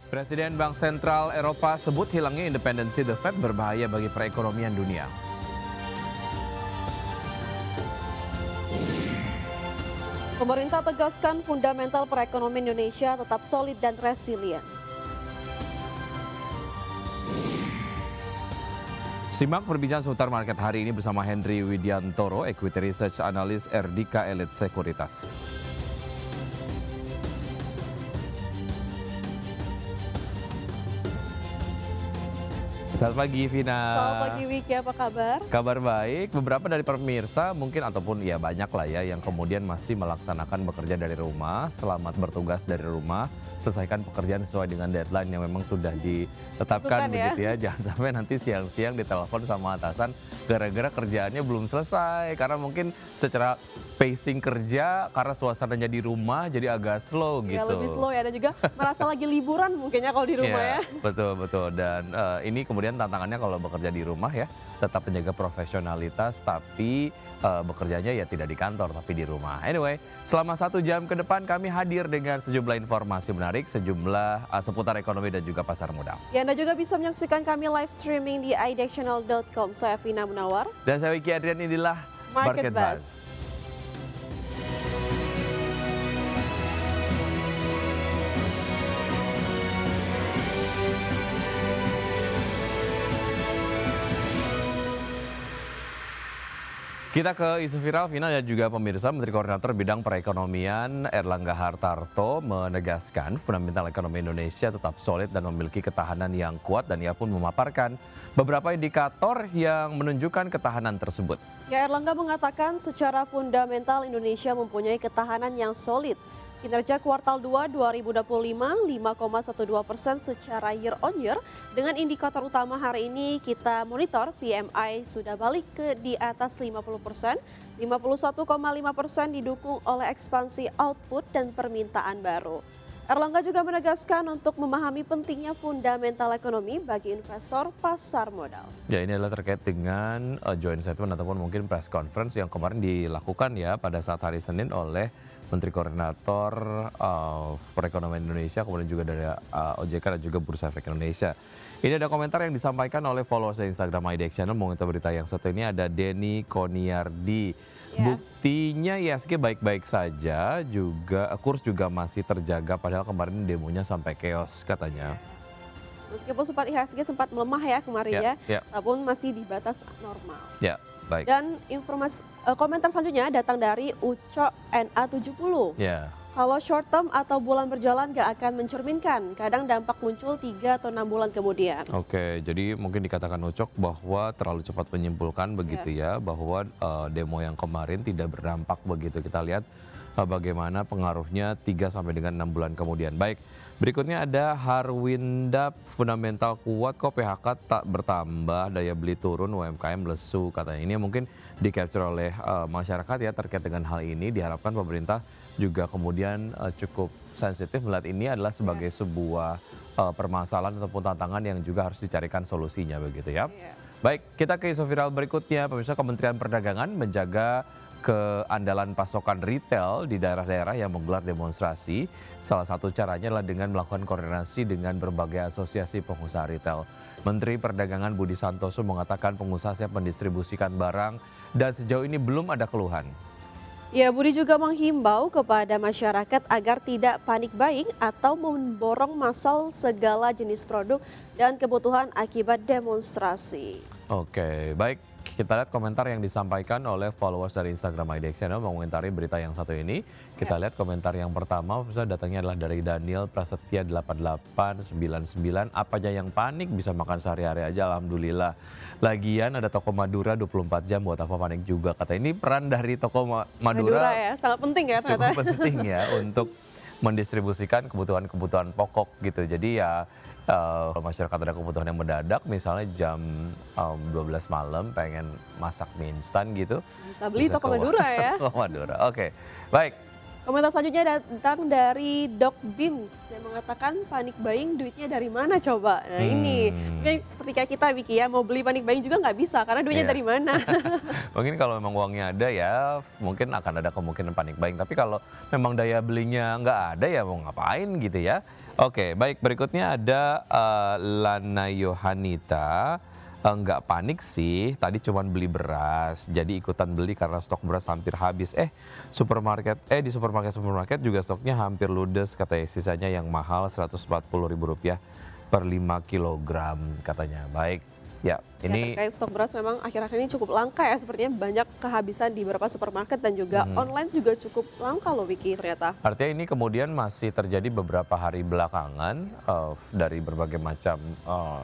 Presiden Bank Sentral Eropa sebut hilangnya independensi The Fed berbahaya bagi perekonomian dunia. Pemerintah tegaskan fundamental perekonomian Indonesia tetap solid dan resilient. Simak perbincangan seputar market hari ini bersama Henry Widiantoro, Equity Research Analyst Erdika Elite Sekuritas. Selamat pagi, Vina. Selamat pagi, Wiki. Apa kabar? Kabar baik. Beberapa dari pemirsa mungkin ataupun ya banyak lah ya yang kemudian masih melaksanakan bekerja dari rumah. Selamat bertugas dari rumah. Selesaikan pekerjaan sesuai dengan deadline yang memang sudah ditetapkan begitu ya. Jangan sampai nanti siang-siang ditelepon sama atasan gara-gara kerjaannya belum selesai. Karena mungkin secara pacing kerja karena suasananya di rumah jadi agak slow gitu. Ya lebih slow ya, dan juga merasa lagi liburan mungkinnya kalau di rumah ya. Betul. Dan ini kemudian tantangannya kalau bekerja di rumah ya, tetap menjaga profesionalitas tapi bekerjanya ya tidak di kantor tapi di rumah. Anyway, selama 1 jam ke depan kami hadir dengan sejumlah informasi menarik, sejumlah seputar ekonomi dan juga pasar modal. Ya, Anda juga bisa menyaksikan kami live streaming di idexchannel.com. Saya Vina Munawar. Dan saya Wiki Adrian, inilah Market Buzz. Kita ke isu viral, Vina dan juga pemirsa. Menteri Koordinator Bidang Perekonomian Erlangga Hartarto menegaskan fundamental ekonomi Indonesia tetap solid dan memiliki ketahanan yang kuat, dan ia pun memaparkan beberapa indikator yang menunjukkan ketahanan tersebut. Ya, Erlangga mengatakan secara fundamental Indonesia mempunyai ketahanan yang solid. Kinerja kuartal 2 2025 5,12% secara year on year. Dengan indikator utama hari ini kita monitor PMI sudah balik ke di atas 50%, 51,5% didukung oleh ekspansi output dan permintaan baru. Erlangga juga menegaskan untuk memahami pentingnya fundamental ekonomi bagi investor pasar modal. Ya, ini adalah terkait dengan joint statement ataupun mungkin press conference yang kemarin dilakukan ya pada saat hari Senin oleh Menteri Koordinator Perekonomian Indonesia, kemudian juga dari OJK dan juga Bursa Efek Indonesia. Ini ada komentar yang disampaikan oleh followers Instagram IDX Channel mengenai berita yang satu ini. Ada Denny Koniardi. Buktinya ISG baik-baik saja, juga kurs juga masih terjaga padahal kemarin demonya sampai chaos katanya. Meskipun sempat IHSG sempat melemah ya kemarin namun masih di batas normal. Ya, baik. Dan informasi komentar selanjutnya datang dari Uco NA70. Ya. Kalau short term atau bulan berjalan gak akan mencerminkan, kadang dampak muncul 3 atau 6 bulan kemudian. Oke, jadi mungkin dikatakan Ucok bahwa terlalu cepat menyimpulkan begitu ya, bahwa demo yang kemarin tidak berdampak begitu. Kita lihat bagaimana pengaruhnya 3 sampai dengan 6 bulan kemudian. Baik, berikutnya ada Harwinda, fundamental kuat kok PHK tak bertambah, daya beli turun, UMKM lesu katanya. Ini mungkin di-capture oleh masyarakat ya terkait dengan hal ini. Diharapkan pemerintah juga kemudian cukup sensitif melihat ini adalah sebagai sebuah permasalahan ataupun tantangan yang juga harus dicarikan solusinya begitu ya. Baik, kita ke isu viral berikutnya. Pemirsa, Kementerian Perdagangan menjaga keandalan pasokan retail di daerah-daerah yang menggelar demonstrasi. Salah satu caranya adalah dengan melakukan koordinasi dengan berbagai asosiasi pengusaha retail. Menteri Perdagangan Budi Santoso mengatakan pengusaha siap mendistribusikan barang dan sejauh ini belum ada keluhan. Ya, Budi juga menghimbau kepada masyarakat agar tidak panik buying atau memborong massal segala jenis produk dan kebutuhan akibat demonstrasi. Oke, baik. Kita lihat komentar yang disampaikan oleh followers dari Instagram IDX Channel mengomentari berita yang satu ini. Kita lihat komentar yang pertama, datangnya adalah dari Daniel Prasetya 8899. Apa aja yang panik bisa makan sehari-hari aja, alhamdulillah. Lagian ada toko Madura 24 jam, buat apa panik juga. Kata ini peran dari toko Madura ya, sangat penting ya ternyata. Cukup penting ya untuk mendistribusikan kebutuhan-kebutuhan pokok gitu. Jadi ya kalau masyarakat ada kebutuhan yang mendadak, misalnya jam 12 malam pengen masak mie instan gitu. Bisa beli toko Madura ya. Toko Madura, oke. Baik, Komentar selanjutnya datang dari Doc Bims yang mengatakan panik buying duitnya dari mana coba? Nah ini, mungkin seperti kayak kita Wiki ya, mau beli panik buying juga nggak bisa karena duitnya Iya. dari mana? Mungkin kalau memang uangnya ada ya mungkin akan ada kemungkinan panik buying. Tapi kalau memang daya belinya nggak ada ya mau ngapain gitu ya. Oke, baik berikutnya ada Lana Yohanita. Nggak panik sih, tadi cuman beli beras, jadi ikutan beli karena stok beras hampir habis. Di supermarket juga stoknya hampir ludes, katanya sisanya yang mahal Rp140.000 per 5 kilogram katanya. Baik, ya Ya, ini terkait stok beras memang akhir-akhir ini cukup langka ya, sepertinya banyak kehabisan di beberapa supermarket dan juga online juga cukup langka loh Wiki ternyata. artinya ini kemudian masih terjadi beberapa hari belakangan dari berbagai macam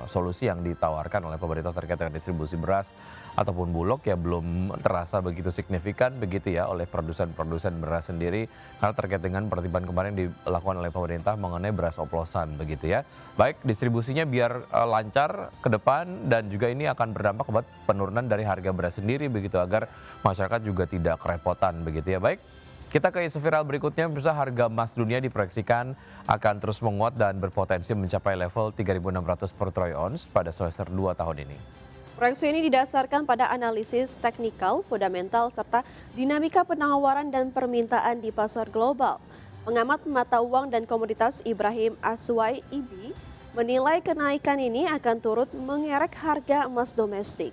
solusi yang ditawarkan oleh pemerintah terkait dengan distribusi beras ataupun bulog ya belum terasa begitu signifikan begitu ya oleh produsen-produsen beras sendiri karena terkait dengan penertiban kemarin dilakukan oleh pemerintah mengenai beras oplosan begitu ya. Baik, distribusinya biar lancar ke depan dan juga ini akan berdampak kepada penurunan dari harga beras sendiri begitu agar masyarakat juga tidak kerepotan begitu ya. Baik, kita ke isu viral berikutnya, pemirsa. Harga emas dunia diproyeksikan akan terus menguat dan berpotensi mencapai level 3.600 per troy ounce pada semester 2 tahun ini. Proyeksi ini didasarkan pada analisis teknikal, fundamental, serta dinamika penawaran dan permintaan di pasar global. Pengamat mata uang dan komoditas Ibrahim Aswai Ibi menilai kenaikan ini akan turut mengerek harga emas domestik.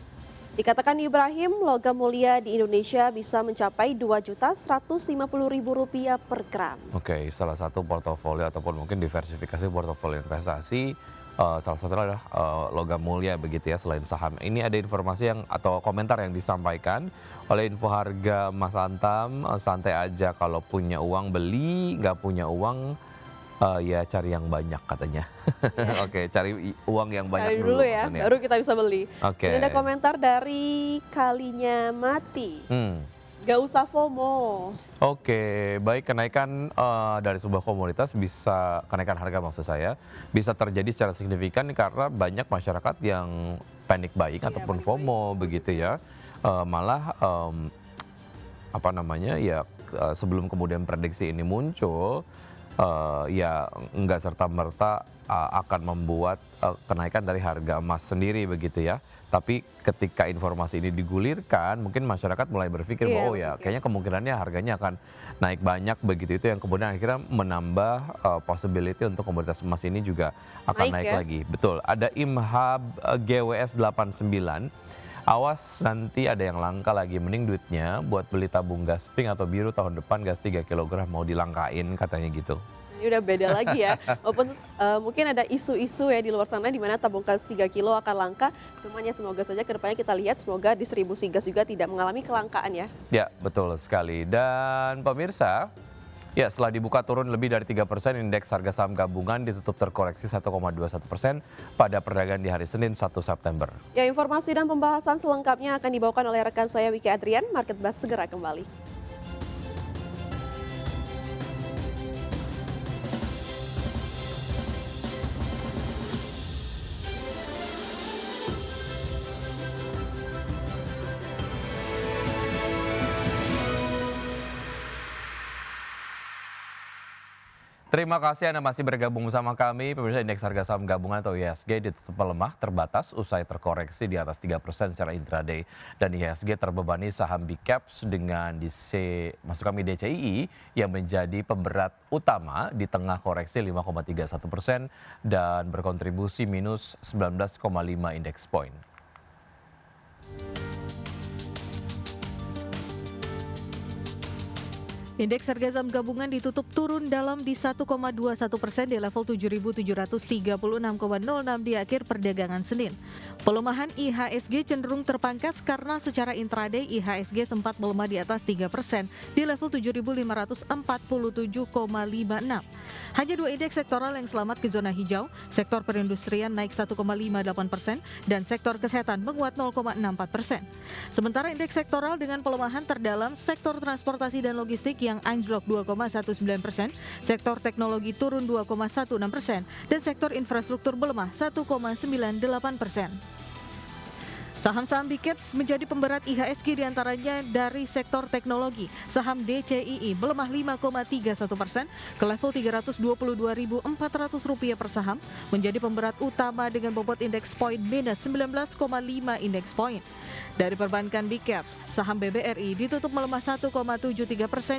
Dikatakan Ibrahim, logam mulia di Indonesia bisa mencapai Rp2.150.000 per gram. Oke, salah satu portofolio ataupun mungkin diversifikasi portofolio investasi salah satunya adalah logam mulia begitu ya selain saham. Ini ada informasi yang atau komentar yang disampaikan oleh Info Harga Mas Antam, santai aja kalau punya uang beli, nggak punya uang ya cari yang banyak katanya. Oke, cari uang yang banyak Cari dulu ya, maksudnya. baru kita bisa beli. Oke. Ini ada komentar dari Kalinya Mati. Gak usah FOMO. Oke, baik, kenaikan dari sebuah komoditas kenaikan harga maksud saya bisa terjadi secara signifikan karena banyak masyarakat yang panic buying ataupun panic FOMO begitu ya. Malah sebelum kemudian prediksi ini muncul ya nggak serta-merta akan membuat kenaikan dari harga emas sendiri begitu ya. Tapi ketika informasi ini digulirkan, mungkin masyarakat mulai berpikir bahwa kayaknya kemungkinannya harganya akan naik banyak begitu. Itu yang kemudian akhirnya menambah possibility untuk komoditas emas ini juga akan naik lagi. Betul, ada Imhab GWS 89. Awas nanti ada yang langka lagi, mending duitnya buat beli tabung gas pink atau biru tahun depan gas 3 kg mau dilangkain katanya gitu. Ini udah beda lagi ya, walaupun mungkin ada isu-isu ya di luar sana di mana tabung gas 3 kilo akan langka, cuman ya semoga saja kedepannya kita lihat semoga distribusi gas juga tidak mengalami kelangkaan ya. Ya, betul sekali. Dan pemirsa, ya setelah dibuka turun lebih dari 3%, indeks harga saham gabungan ditutup terkoreksi 1,21% pada perdagangan di hari Senin 1 September. Ya, informasi dan pembahasan selengkapnya akan dibawakan oleh rekan saya Wiki Adrian. Market Buzz segera kembali. Terima kasih Anda masih bergabung bersama kami. Pemirsa, indeks harga saham gabungan atau IHSG ditutup melemah terbatas usai terkoreksi di atas 3% secara intraday. Dan IHSG terbebani saham Big Caps dengan DCII yang menjadi pemberat utama di tengah koreksi 5,31% dan berkontribusi minus 19,5 indeks point. Indeks harga saham gabungan ditutup turun dalam di 1,21% di level 7.736,06 di akhir perdagangan Senin. Pelemahan IHSG cenderung terpangkas karena secara intraday IHSG sempat melemah di atas 3% di level 7.547,56. Hanya dua indeks sektoral yang selamat ke zona hijau, sektor perindustrian naik 1,58% dan sektor kesehatan menguat 0,64%. Sementara indeks sektoral dengan pelemahan terdalam sektor transportasi dan logistik yang anjlok 2,19%, sektor teknologi turun 2,16%, dan sektor infrastruktur melemah 1,98%. Saham-saham Big Caps menjadi pemberat IHSG diantaranya dari sektor teknologi. Saham DCII melemah 5,31% ke level Rp322.400 per saham, menjadi pemberat utama dengan bobot indeks poin minus 19,5 indeks poin. Dari perbankan Big Caps, saham BBRI ditutup melemah 1,73%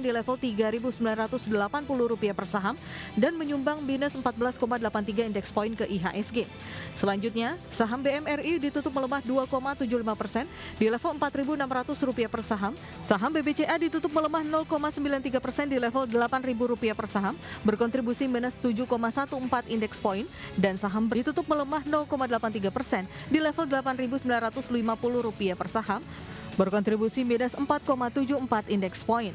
di level Rp3.980 per saham dan menyumbang minus 14,83 indeks poin ke IHSG. Selanjutnya, saham BMRI ditutup melemah 2,75% di level Rp4.600 per saham. Saham BBCA ditutup melemah 0,93% di level Rp8.000 per saham, berkontribusi minus 7,14 indeks poin, dan saham ditutup melemah 0,83% di level Rp8.950 per saham, berkontribusi minus 4,74 indeks poin.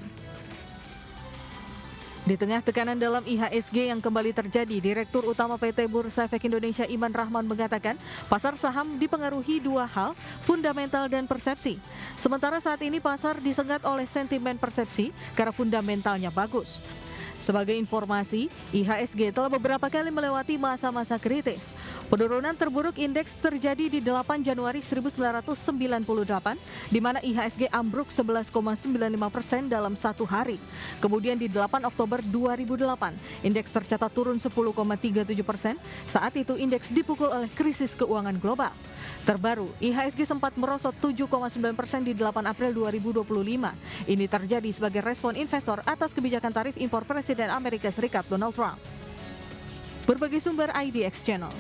Di tengah tekanan dalam IHSG yang kembali terjadi, Direktur Utama PT Bursa Efek Indonesia Iman Rahman mengatakan pasar saham dipengaruhi dua hal, fundamental dan persepsi. Sementara saat ini pasar disengat oleh sentimen persepsi karena fundamentalnya bagus. Sebagai informasi, IHSG telah beberapa kali melewati masa-masa kritis. Penurunan terburuk indeks terjadi di 8 Januari 1998, di mana IHSG ambruk 11,95% dalam satu hari. Kemudian di 8 Oktober 2008, indeks tercatat turun 10,37%. Saat itu indeks dipukul oleh krisis keuangan global. Terbaru, IHSG sempat merosot 7,9% di 8 April 2025. Ini terjadi sebagai respon investor atas kebijakan tarif impor Presiden Amerika Serikat Donald Trump. Berbagai sumber IDX Channel.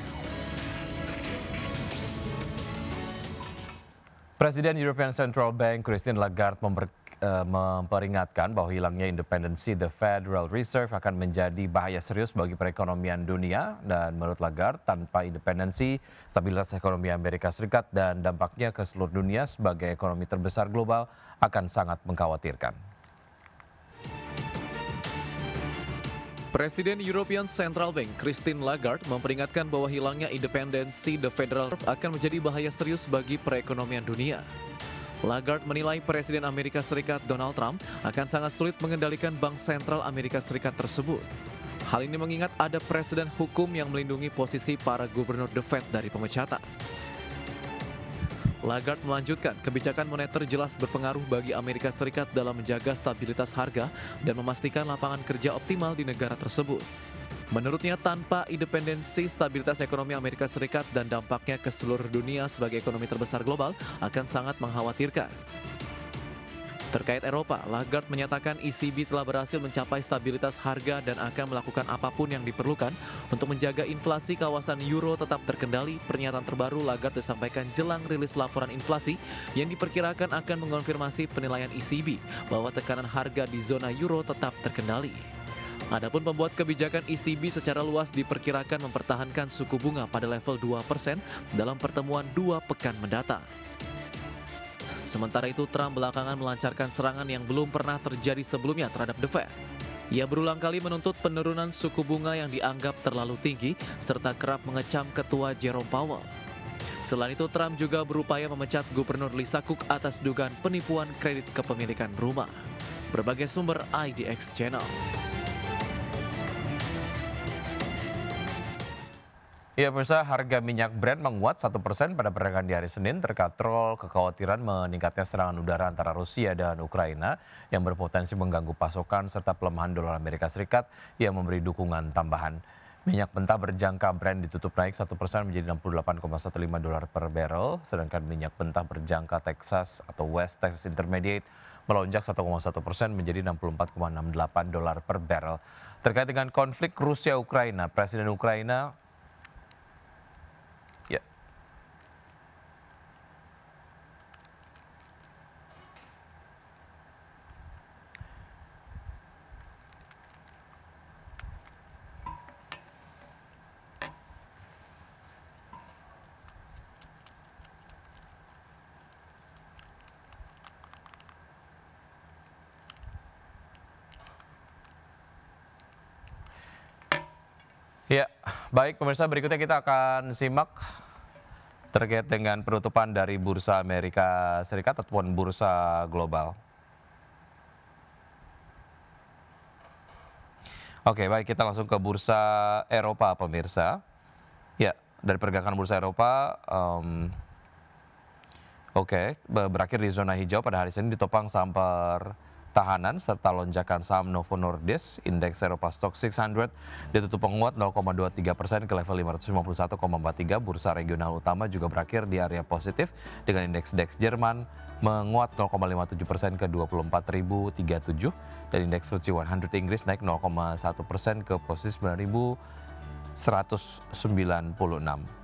Presiden European Central Bank Christine Lagarde memperingatkan bahwa hilangnya independensi The Federal Reserve akan menjadi bahaya serius bagi perekonomian dunia, dan menurut Lagarde tanpa independensi, stabilitas ekonomi Amerika Serikat dan dampaknya ke seluruh dunia sebagai ekonomi terbesar global akan sangat mengkhawatirkan. Presiden European Central Bank Christine Lagarde memperingatkan bahwa hilangnya independensi The Federal Reserve akan menjadi bahaya serius bagi perekonomian dunia. Lagarde menilai Presiden Amerika Serikat Donald Trump akan sangat sulit mengendalikan Bank Sentral Amerika Serikat tersebut. Hal ini mengingat ada presiden hukum yang melindungi posisi para gubernur The Fed dari pemecatan. Lagarde melanjutkan, kebijakan moneter jelas berpengaruh bagi Amerika Serikat dalam menjaga stabilitas harga dan memastikan lapangan kerja optimal di negara tersebut. Menurutnya, tanpa independensi, stabilitas ekonomi Amerika Serikat dan dampaknya ke seluruh dunia sebagai ekonomi terbesar global akan sangat mengkhawatirkan. Terkait Eropa, Lagarde menyatakan ECB telah berhasil mencapai stabilitas harga dan akan melakukan apapun yang diperlukan untuk menjaga inflasi kawasan euro tetap terkendali. Pernyataan terbaru Lagarde disampaikan jelang rilis laporan inflasi yang diperkirakan akan mengonfirmasi penilaian ECB bahwa tekanan harga di zona euro tetap terkendali. Adapun pembuat kebijakan ECB secara luas diperkirakan mempertahankan suku bunga pada level 2% dalam pertemuan 2 pekan mendatang. Sementara itu, Trump belakangan melancarkan serangan yang belum pernah terjadi sebelumnya terhadap The Fed. Ia berulang kali menuntut penurunan suku bunga yang dianggap terlalu tinggi, serta kerap mengecam ketua Jerome Powell. Selain itu, Trump juga berupaya memecat Gubernur Lisa Cook atas dugaan penipuan kredit kepemilikan rumah. Berbagai sumber IDX Channel. Ya, pemirsa, harga minyak Brent menguat 1% pada perdagangan di hari Senin terkatrol kekhawatiran meningkatnya serangan udara antara Rusia dan Ukraina yang berpotensi mengganggu pasokan serta pelemahan dolar Amerika Serikat yang memberi dukungan tambahan. Minyak mentah berjangka Brent ditutup naik 1% menjadi $68,15 per barrel, sedangkan minyak mentah berjangka Texas atau West Texas Intermediate melonjak 1,1% menjadi $64,68 per barrel. Terkait dengan konflik Rusia-Ukraina, Presiden Ukraina Ya, baik pemirsa, berikutnya kita akan simak terkait dengan penutupan dari Bursa Amerika Serikat ataupun Bursa Global. Oke, baik, kita langsung ke Bursa Eropa pemirsa. Ya, dari pergerakan Bursa Eropa, Oke, berakhir di zona hijau pada hari Senin ditopang saham pertahanan serta lonjakan saham Novo Nordisk. Indeks Eropa Stoxx 600 ditutup menguat 0,23% ke level 551,43. Bursa regional utama juga berakhir di area positif dengan indeks DAX Jerman menguat 0,57% ke 24.037 dan indeks FTSE 100 Inggris naik 0,1% ke posisi 9.196.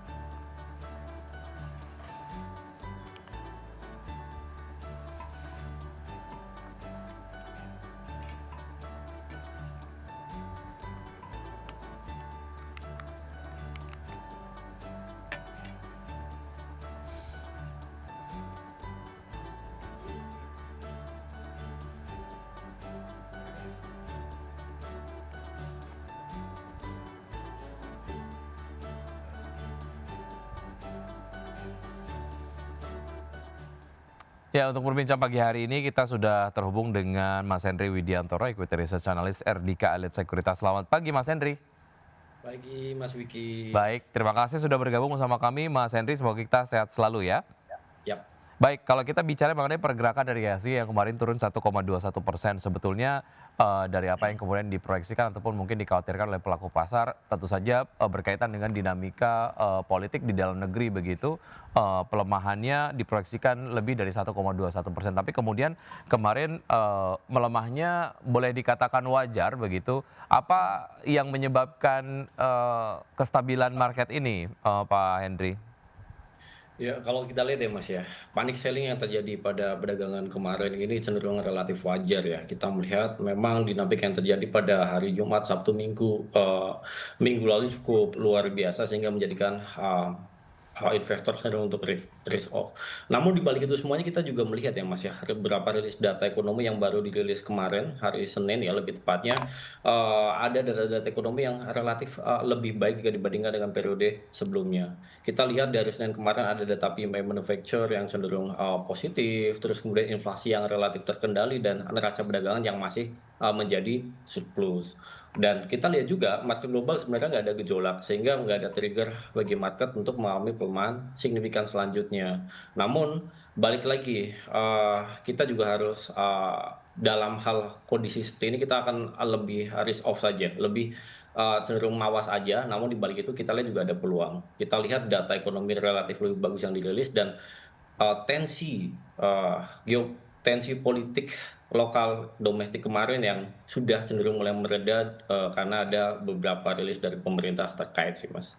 Ya, untuk berbincang pagi hari ini kita sudah terhubung dengan Mas Henry Widiantoro, Equity Research Analyst RDK Elite Sekuritas. Selamat pagi Mas Henry. Pagi Mas Wiki. Baik, terima kasih sudah bergabung bersama kami Mas Henry. Semoga kita sehat selalu ya. Yap. Baik, kalau kita bicara mengenai pergerakan dari IHSG yang kemarin turun 1,21%, sebetulnya dari apa yang kemudian diproyeksikan ataupun mungkin dikhawatirkan oleh pelaku pasar, tentu saja berkaitan dengan dinamika politik di dalam negeri begitu, pelemahannya diproyeksikan lebih dari 1,21%. Tapi kemudian kemarin melemahnya boleh dikatakan wajar begitu. Apa yang menyebabkan kestabilan market ini, Pak Henry? Ya, kalau kita lihat ya Mas ya, panik selling yang terjadi pada perdagangan kemarin ini cenderung relatif wajar ya. Kita melihat memang dinamika yang terjadi pada hari Jumat, Sabtu, Minggu, minggu lalu cukup luar biasa sehingga menjadikan investor cenderung untuk risk off. Namun di balik itu semuanya kita juga melihat ya Mas ya, beberapa rilis data ekonomi yang baru dirilis kemarin hari Senin ya lebih tepatnya, ada data-data ekonomi yang relatif lebih baik jika dibandingkan dengan periode sebelumnya. Kita lihat dari Senin kemarin ada data PMI manufacture yang cenderung positif, terus kemudian inflasi yang relatif terkendali dan neraca perdagangan yang masih menjadi surplus. Dan kita lihat juga market global sebenarnya nggak ada gejolak sehingga nggak ada trigger bagi market untuk mengalami pelemahan signifikan selanjutnya. Namun balik lagi kita juga harus dalam hal kondisi seperti ini kita akan lebih risk off saja, lebih cenderung mawas aja. Namun di balik itu kita lihat juga ada peluang. Kita lihat data ekonomi relatif lebih bagus yang dirilis dan tensi tensi politik lokal domestik kemarin yang sudah cenderung mulai mereda karena ada beberapa rilis dari pemerintah terkait sih Mas.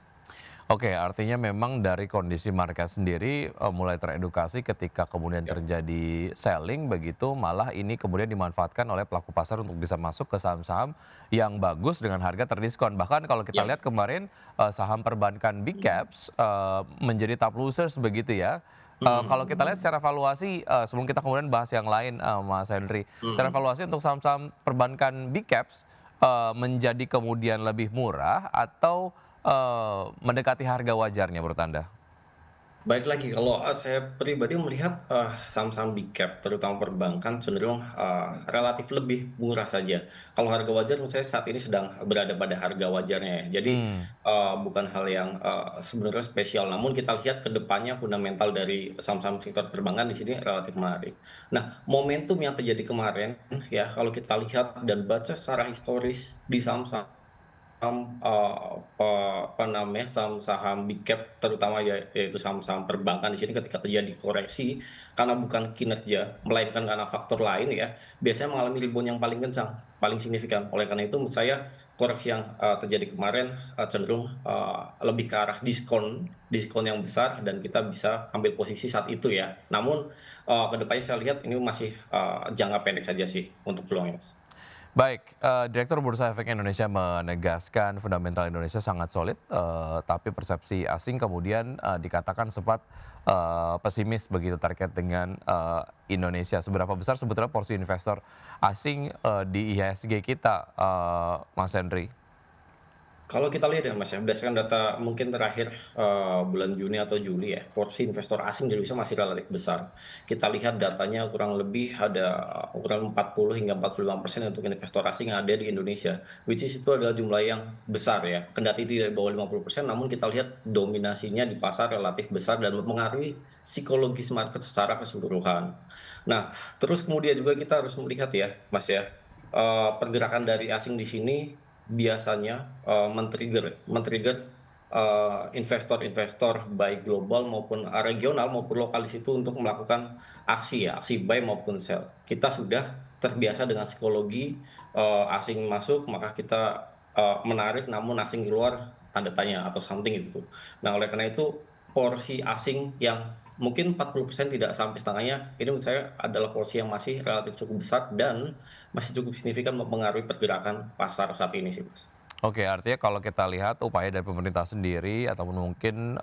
Oke, artinya memang dari kondisi market sendiri mulai teredukasi ketika kemudian terjadi selling begitu, malah ini kemudian dimanfaatkan oleh pelaku pasar untuk bisa masuk ke saham-saham yang bagus dengan harga terdiskon. Bahkan kalau kita lihat kemarin saham perbankan big caps menjadi top losers begitu ya. Kalau kita lihat secara valuasi, sebelum kita kemudian bahas yang lain, Mas Henry, secara valuasi untuk saham-saham perbankan big caps menjadi kemudian lebih murah atau mendekati harga wajarnya menurut Anda? Baik lagi, kalau saya pribadi melihat saham-saham big cap, terutama perbankan, cenderung relatif lebih murah saja. Kalau harga wajar menurut saya saat ini sedang berada pada harga wajarnya ya. Jadi bukan hal yang sebenarnya spesial. Namun kita lihat ke depannya fundamental dari saham-saham sektor perbankan di sini relatif menarik. Nah, momentum yang terjadi kemarin ya kalau kita lihat dan baca secara historis di saham-saham saham-saham big cap terutama yaitu saham-saham perbankan di sini ketika terjadi koreksi karena bukan kinerja melainkan karena faktor lain ya biasanya mengalami rebound yang paling kencang, paling signifikan. Oleh karena itu menurut saya koreksi yang terjadi kemarin cenderung lebih ke arah diskon yang besar dan kita bisa ambil posisi saat itu ya. Namun kedepannya saya lihat ini masih jangka pendek saja sih untuk peluangnya. Baik, Direktur Bursa Efek Indonesia menegaskan fundamental Indonesia sangat solid, tapi persepsi asing kemudian dikatakan sempat pesimis begitu terkait dengan Indonesia. Seberapa besar sebetulnya porsi investor asing di IHSG kita, Mas Henry? Kalau kita lihat ya Mas ya, berdasarkan data mungkin terakhir bulan Juni atau Juli ya, porsi investor asing di Indonesia masih relatif besar. Kita lihat datanya kurang lebih ada ukuran 40 hingga 45% untuk investor asing yang ada di Indonesia, which is itu adalah jumlah yang besar ya. Kendati tidak di bawah 50%, namun kita lihat dominasinya di pasar relatif besar dan mempengaruhi psikologis market secara keseluruhan. Nah, terus kemudian juga kita harus melihat ya, Mas ya, pergerakan dari asing di sini biasanya, men-trigger investor-investor baik global maupun, regional maupun lokal di situ untuk melakukan aksi ya, aksi buy maupun sell. Kita sudah terbiasa dengan psikologi, asing masuk maka kita, menarik namun asing keluar tanda tanya atau something di situ. Nah oleh karena itu porsi asing yang mungkin 40% tidak sampai setengahnya, ini menurut saya adalah porsi yang masih relatif cukup besar dan masih cukup signifikan mempengaruhi pergerakan pasar saat ini sih, Mas. Oke, artinya kalau kita lihat upaya dari pemerintah sendiri ataupun mungkin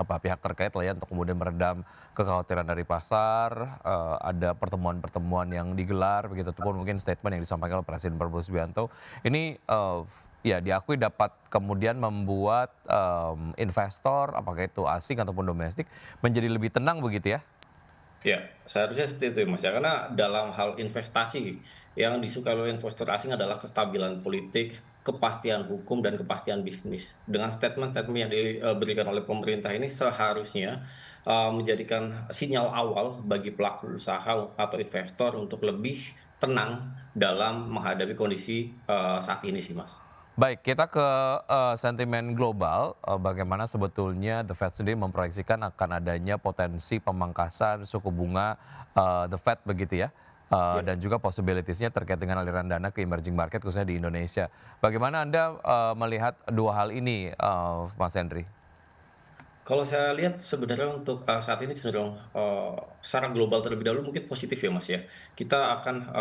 pihak terkait lah ya untuk kemudian meredam kekhawatiran dari pasar, ada pertemuan-pertemuan yang digelar begitu ataupun mungkin statement yang disampaikan oleh Presiden Prabowo Subianto ini ya diakui dapat kemudian membuat investor apakah itu asing ataupun domestik menjadi lebih tenang begitu ya. Ya, seharusnya seperti itu ya Mas ya, karena dalam hal investasi yang disukai oleh investor asing adalah kestabilan politik, kepastian hukum, dan kepastian bisnis. Dengan statement-statement yang diberikan oleh pemerintah ini seharusnya menjadikan sinyal awal bagi pelaku usaha atau investor untuk lebih tenang dalam menghadapi kondisi saat ini sih Mas. Baik, kita ke sentimen global, bagaimana sebetulnya The Fed sendiri memproyeksikan akan adanya potensi pemangkasan suku bunga The Fed begitu ya, Ya. dan juga possibilities-nya terkait dengan aliran dana ke emerging market khususnya di Indonesia. Bagaimana Anda melihat dua hal ini, Mas Henry? Kalau saya lihat sebenarnya untuk, saat ini cenderung, secara global terlebih dahulu mungkin positif ya, Mas, ya. Kita akan,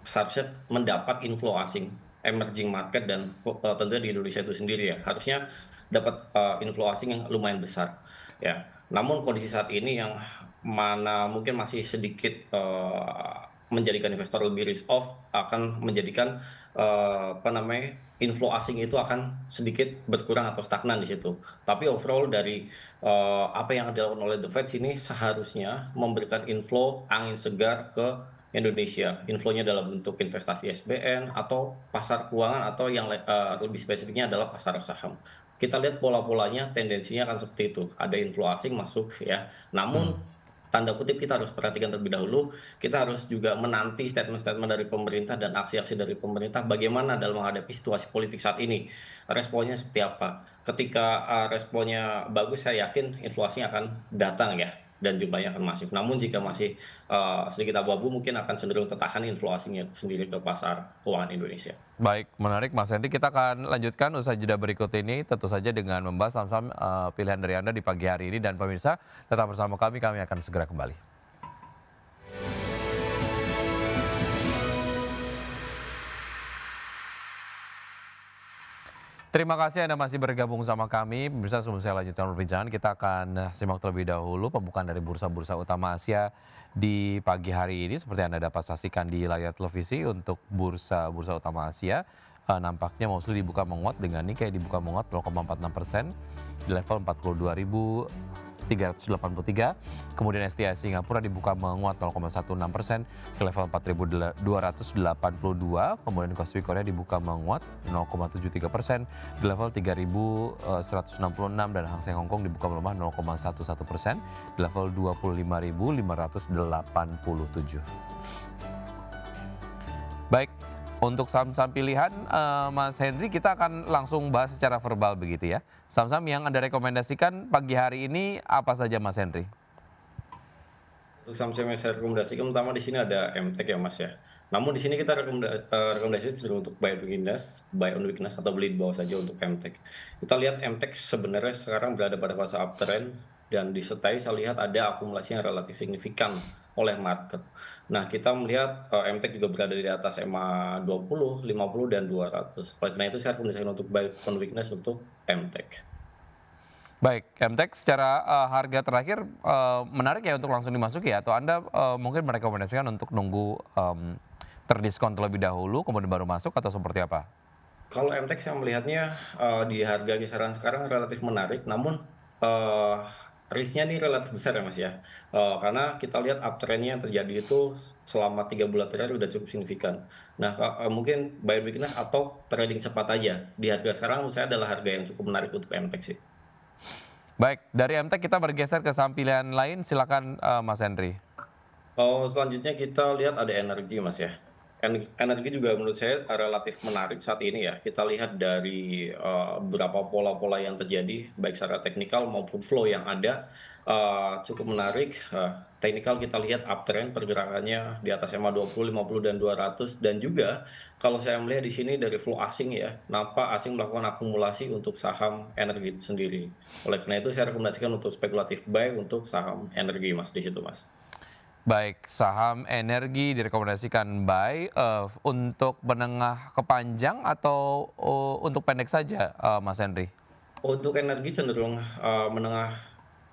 seharusnya mendapat inflow asing, emerging market dan tentunya di Indonesia itu sendiri ya, harusnya dapat, inflow asing yang lumayan besar, ya. Namun kondisi saat ini yang mana mungkin masih sedikit, menjadikan investor lebih risk off, akan menjadikan, apa namanya, inflow asing itu akan sedikit berkurang atau stagnan di situ. Tapi overall dari apa yang dilakukan oleh The Fed ini seharusnya memberikan inflow angin segar ke Indonesia. Inflow-nya dalam bentuk investasi SBN atau pasar keuangan atau yang lebih spesifiknya adalah pasar saham. Kita lihat pola-polanya tendensinya akan seperti itu. Ada inflow asing masuk ya. Namun tanda kutip kita harus perhatikan terlebih dahulu, kita harus juga menanti statement-statement dari pemerintah dan aksi-aksi dari pemerintah bagaimana dalam menghadapi situasi politik saat ini. Responnya seperti apa? Ketika responnya bagus, saya yakin inflasi akan datang ya dan jumlahnya akan masif. Namun jika masih sedikit abu-abu, mungkin akan cenderung tertahan inflasinya itu sendiri ke pasar keuangan Indonesia. Baik, menarik Mas Henry. Kita akan lanjutkan usai jeda berikut ini tentu saja dengan membahas saham-saham pilihan dari Anda di pagi hari ini dan pemirsa tetap bersama kami akan segera kembali. Terima kasih Anda masih bergabung sama kami. Pemirsa sebelum saya lanjutkan perbincangan, kita akan simak terlebih dahulu pembukaan dari bursa-bursa utama Asia di pagi hari ini. Seperti Anda dapat saksikan di layar televisi untuk bursa-bursa utama Asia. Nampaknya Mosley dibuka menguat dengan Nikkei dibuka menguat 0,46% di level 42.383. Kemudian STI Singapura dibuka menguat 0,16% ke level 4.282. Kemudian Kospi Korea dibuka menguat 0,73% di level 3.166 dan Hang Seng Hong Kong dibuka melemah 0,11% di level 25.587. Baik, untuk saham-saham pilihan, Mas Henry, kita akan langsung bahas secara verbal begitu ya. Saham-saham yang Anda rekomendasikan pagi hari ini apa saja, Mas Henry? Untuk saham-saham yang saya rekomendasikan, pertama di sini ada MTEK ya Mas ya. Namun di sini kita rekomendasi cenderung untuk buy on weakness atau beli di bawah saja untuk MTEK. Kita lihat MTEK sebenarnya sekarang berada pada fase uptrend dan disertai saya lihat ada akumulasi yang relatif signifikan oleh market. Nah, kita melihat MTEK juga berada di atas EMA 20, 50 dan 200. Oleh karena itu saya rekomendasikan untuk buy on weakness untuk MTEK. Baik, MTEK secara harga terakhir menarik ya untuk langsung dimasuki ya, atau Anda mungkin merekomendasikan untuk nunggu terdiskon terlebih dahulu kemudian baru masuk atau seperti apa? Kalau MTEK saya melihatnya, di harga kisaran sekarang relatif menarik, namun, eee, risk-nya nih relatif besar ya, Mas, ya. Karena kita lihat uptrend-nya yang terjadi itu selama 3 bulan terakhir udah cukup signifikan. Nah, mungkin buyer beginners atau trading cepat aja, di harga sekarang menurut saya adalah harga yang cukup menarik untuk MTEK sih. Baik, dari MTEK kita bergeser ke saham pilihan lain, silakan Mas Henry. Oh, selanjutnya kita lihat ada energi, Mas, ya. Energi juga menurut saya relatif menarik saat ini ya. Kita lihat dari, beberapa pola-pola yang terjadi, baik secara teknikal maupun flow yang ada, cukup menarik. Teknikal kita lihat uptrend pergerakannya di atas EMA 20, 50, dan 200, dan juga kalau saya melihat di sini dari flow asing ya, nampak asing melakukan akumulasi untuk saham energi itu sendiri. Oleh karena itu saya rekomendasikan untuk spekulatif buy untuk saham energi, Mas, di situ, Mas. Baik, saham energi direkomendasikan buy, untuk menengah ke panjang atau untuk pendek saja, Mas Henry? Untuk energi cenderung, menengah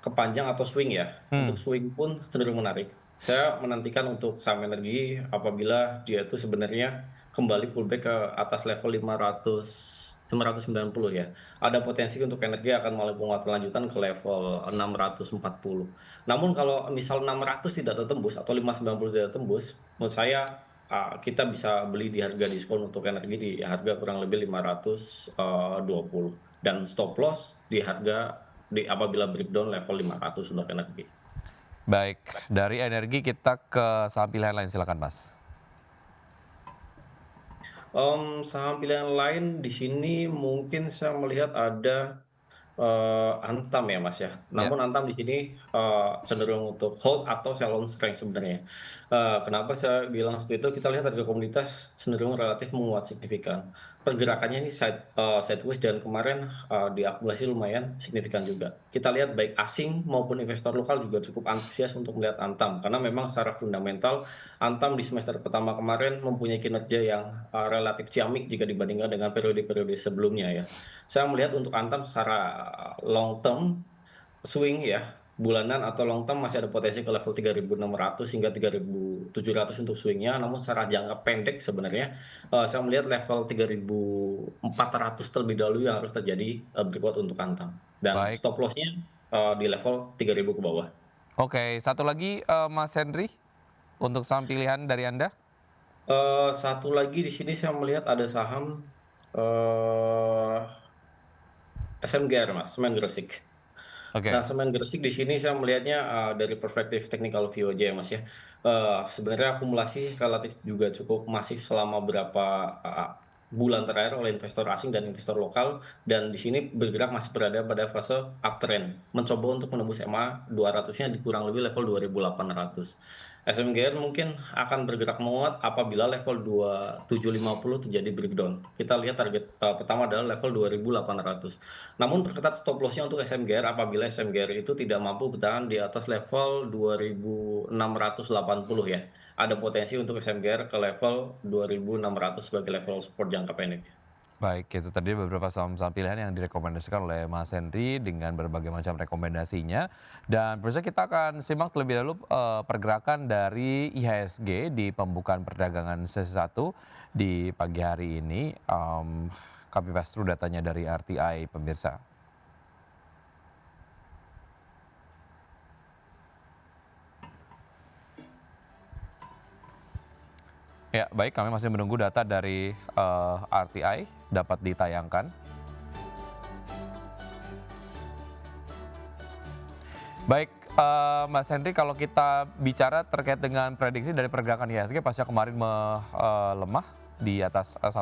ke panjang atau swing ya. Untuk Hmm, swing pun cenderung menarik. Saya menantikan untuk saham energi apabila dia itu sebenarnya kembali pullback ke atas level 590 ya. Ada potensi untuk energi akan mulai penguatan lanjutan ke level 640. Namun kalau misal 600 tidak tertembus atau 590 tidak tembus, menurut saya, kita bisa beli di harga diskon untuk energi di harga kurang lebih 520. Dan stop loss di harga apabila breakdown level 500 untuk energi. baik, dari energi kita ke saham pilihan lain, silakan Mas. Saham pilihan lain di sini mungkin saya melihat ada Antam ya, Mas, ya. Ya, Namun Antam di sini, cenderung untuk hold atau sell on strength sebenarnya. Kenapa saya bilang seperti itu, kita lihat harga komoditas cenderung relatif menguat signifikan. Pergerakannya ini sideways dan kemarin, diakumulasi lumayan signifikan juga. Kita lihat baik asing maupun investor lokal juga cukup antusias untuk melihat Antam, karena memang secara fundamental Antam di semester pertama kemarin mempunyai kinerja yang, relatif ciamik jika dibandingkan dengan periode-periode sebelumnya ya. Saya melihat untuk Antam secara long term swing ya, bulanan atau long term masih ada potensi ke level 3.600 hingga 3.700 untuk swing-nya, namun secara jangka pendek sebenarnya, saya melihat level 3.400 terlebih dahulu yang harus terjadi, berkuat untuk Antam. Dan baik. stop loss-nya, di level 3.000 ke bawah. Oke, satu lagi Mas Henry, untuk saham pilihan dari Anda? Satu lagi di sini saya melihat ada saham, eee, SMGR Mas, Semen Gresik. Nah, Oke, semen Gresik di sini saya melihatnya, dari perspektif technical view aja ya, Mas, ya. Sebenarnya akumulasi relatif juga cukup masif selama beberapa, bulan terakhir oleh investor asing dan investor lokal, dan di sini bergerak masih berada pada fase uptrend, mencoba untuk menembus EMA 200-nya di kurang lebih level 2.800. SMGR mungkin akan bergerak menguat apabila level 2750 terjadi breakdown. Kita lihat target, pertama adalah level 2.800. Namun perketat stop loss-nya untuk SMGR apabila SMGR itu tidak mampu bertahan di atas level 2.680 ya. Ada potensi untuk SMGR ke level 2.600 sebagai level support jangka pendek. baik, itu tadi beberapa saham-saham pilihan yang direkomendasikan oleh Mas Henry dengan berbagai macam rekomendasinya. Dan pemirsa kita akan simak terlebih dahulu pergerakan dari IHSG di pembukaan perdagangan sesi 1 di pagi hari ini. Kami pass through datanya dari RTI pemirsa. Ya, baik, kami masih menunggu data dari RTI dapat ditayangkan. Baik, Mas Henry, kalau kita bicara terkait dengan prediksi dari pergerakan IHSG pasca kemarin melemah di atas 1%,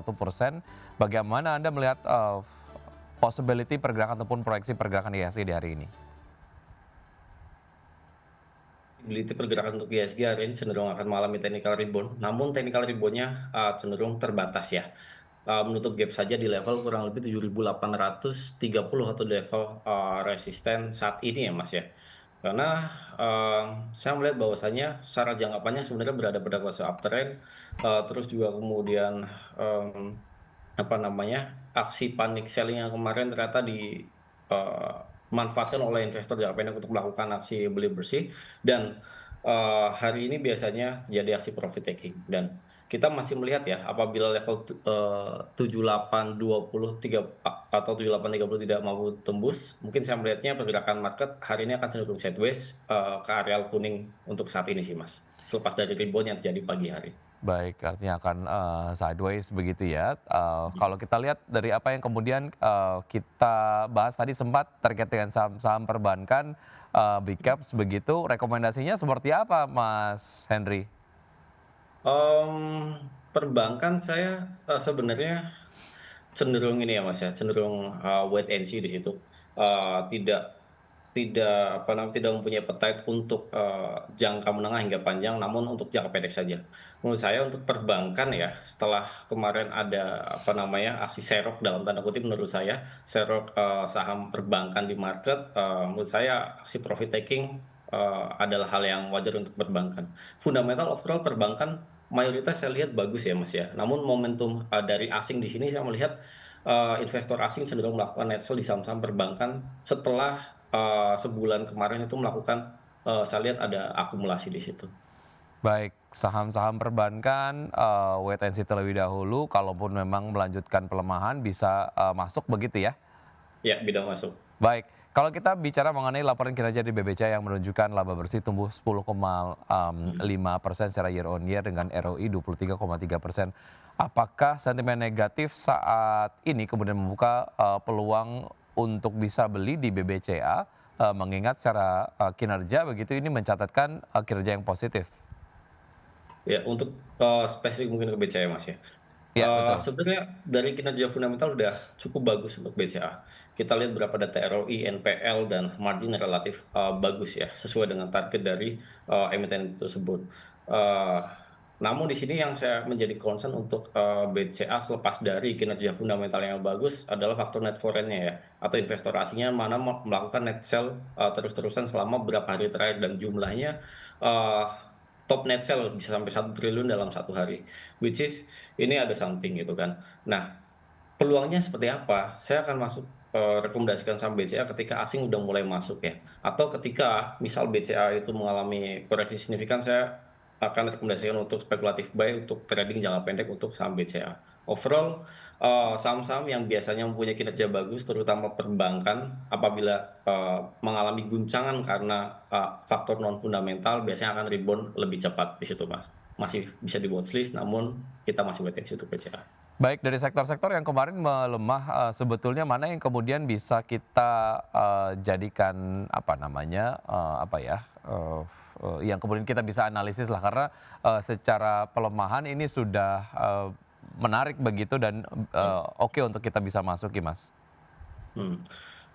bagaimana Anda melihat possibility pergerakan ataupun proyeksi pergerakan IHSG di hari ini? Ability pergerakan untuk IHSG hari ini cenderung akan mengalami technical rebound, namun technical rebound-nya, cenderung terbatas ya. Menutup gap saja di level kurang lebih 7.830 atau di level, resisten saat ini ya, Mas, ya. Karena, saya melihat bahwasanya secara jangka panjang sebenarnya berada pada fase uptrend, terus juga kemudian, mmm, apa namanya, aksi panic selling yang kemarin ternyata manfaatkan oleh investor jangka pendek untuk melakukan aksi beli bersih dan, hari ini biasanya terjadi aksi profit taking dan kita masih melihat ya apabila level 78.20 atau 78.30 tidak mampu tembus, mungkin saya melihatnya pergerakan market hari ini akan cenderung sideways ke areal kuning untuk saat ini sih Mas. Selepas dari rebound yang terjadi pagi hari. Baik, artinya akan sideways begitu ya. Kalau kita lihat dari apa yang kemudian kita bahas tadi sempat terkait dengan saham-saham perbankan, big caps begitu, rekomendasinya seperti apa Mas Henry? Perbankan saya sebenarnya cenderung ini ya Mas ya, cenderung wait and see di situ. Tidak tidak apa namanya, tidak mempunyai appetite untuk jangka menengah hingga panjang, namun untuk jangka pendek saja. Menurut saya untuk perbankan ya, setelah kemarin ada apa namanya aksi serok dalam tanda kutip menurut saya, serok saham perbankan di market, menurut saya aksi profit taking adalah hal yang wajar untuk perbankan. Fundamental overall perbankan mayoritas saya lihat bagus ya Mas ya. Namun momentum dari asing di sini saya melihat investor asing cenderung melakukan net sell di saham-saham perbankan setelah sebulan kemarin itu melakukan saya lihat ada akumulasi di situ. Baik, saham-saham perbankan wait and see terlebih dahulu, kalaupun memang melanjutkan pelemahan bisa masuk begitu ya? Ya, bidang masuk. Baik, kalau kita bicara mengenai laporan kinerja di BBCA yang menunjukkan laba bersih tumbuh 10,5% secara year on year dengan ROI 23,3%. Apakah sentimen negatif saat ini kemudian membuka peluang untuk bisa beli di BBCA, mengingat secara kinerja begitu ini mencatatkan kinerja yang positif? Ya, untuk spesifik mungkin ke BCA Mas ya. Ya, betul. Sebenarnya dari kinerja fundamental udah cukup bagus untuk BCA. Kita lihat berapa data ROI, NPL, dan margin relatif bagus ya, sesuai dengan target dari emiten tersebut. Eh, Namun di sini yang saya menjadi concern untuk BCA selepas dari kinerja fundamental yang bagus adalah faktor net foreign-nya ya, atau investor asingnya mana melakukan net sell terus-terusan selama beberapa hari terakhir dan jumlahnya eh, top net sell bisa sampai 1 triliun dalam satu hari, which is ini ada something gitu kan. Nah, peluangnya seperti apa? Saya akan masuk rekomendasikan saham BCA ketika asing udah mulai masuk ya. Atau ketika misal BCA itu mengalami koreksi signifikan, saya akan rekomendasikan untuk spekulatif buy untuk trading jangka pendek untuk saham BCA. Overall, saham-saham yang biasanya mempunyai kinerja bagus, terutama perbankan, apabila mengalami guncangan karena faktor non fundamental, biasanya akan rebound lebih cepat di situ, Mas. Masih bisa di watchlist, namun kita masih wait and see untuk BCA. Baik, dari sektor-sektor yang kemarin melemah, sebetulnya mana yang kemudian bisa kita jadikan apa namanya, yang kemudian kita bisa analisis lah karena secara pelemahan ini sudah menarik begitu dan oke untuk kita bisa masuki, Mas. Hmm.